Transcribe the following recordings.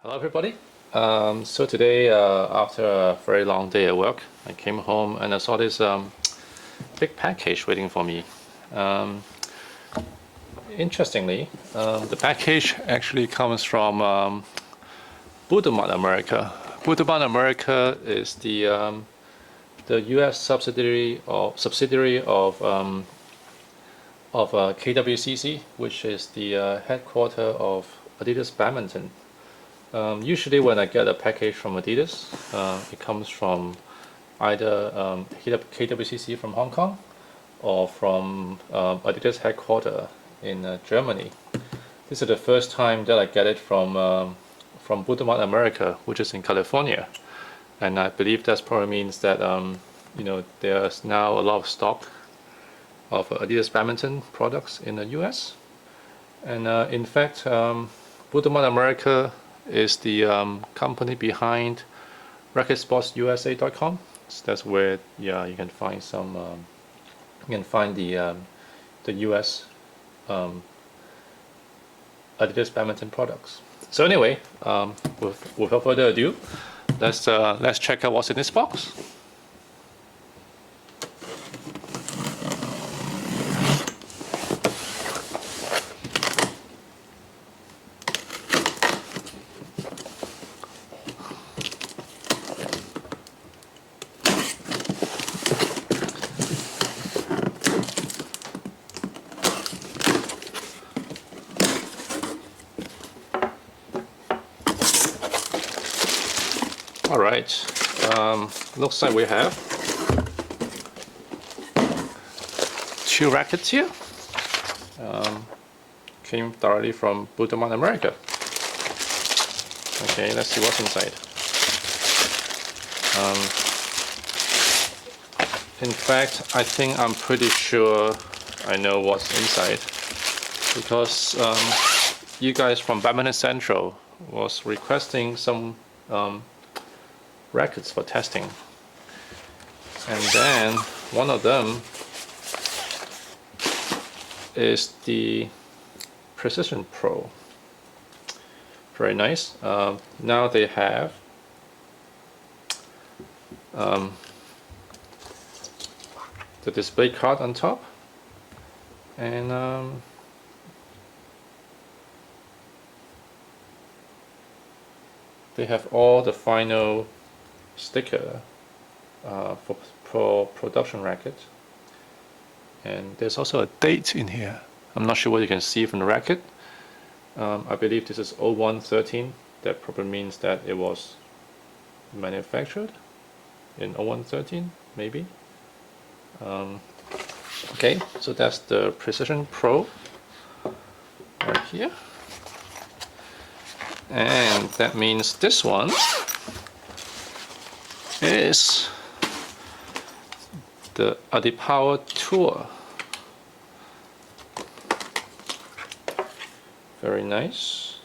Hello everybody. So today, after a very long day at work, I came home and I saw this big package waiting for me. Interestingly, the package actually comes from Badminton America. Badminton America is the U.S. subsidiary of KWCC, which is the headquarter of Adidas Badminton. Usually when I get a package from Adidas, it comes from either KWCC from Hong Kong or from Adidas headquarters in Germany. This is the first time that I get it from Badminton America, which is in California, and I believe that probably means that there's now a lot of stock of Adidas Badminton products in the US. And in fact, Badminton America is the company behind RacketSportsUSA.com. So that's where you can find some the US Adidas Badminton products. So anyway, without further ado, let's check out what's in this box. Alright, looks like we have two rackets here. Came directly from Badminton America. Okay, let's see what's inside. In fact, I think I'm pretty sure I know what's inside, because you guys from Badminton Central was requesting some rackets for testing, and then one of them is the Precision Pro. Very nice. Now they have the display card on top, and they have all the final sticker for production racket, and there's also a date in here. I'm not sure what you can see from the racket. I believe this is 0113. That probably means that it was manufactured in 0113, maybe. Okay, so that's the Precision Pro right here, and that means this one is the Adipower Tour. Very nice.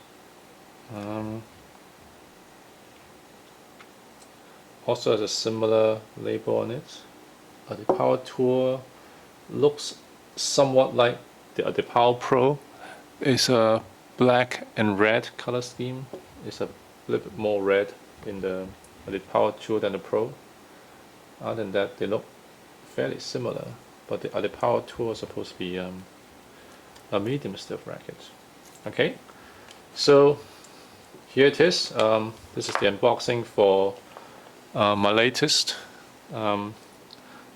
Also has a similar label on it. Adipower Tour looks somewhat like the Adipower Pro. It's a black and red color scheme. It's a little bit more red in the Adipower Tour than the Pro. Other than that, they look fairly similar, but the Adipower Tour is supposed to be a medium stiff racket. Okay, so here it is. This is the unboxing for my latest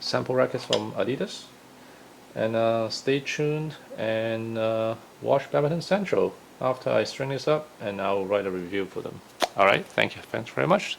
sample rackets from Adidas, and stay tuned and watch Badminton Central after I string this up, and I'll write a review for them. Alright, thank you, thanks very much.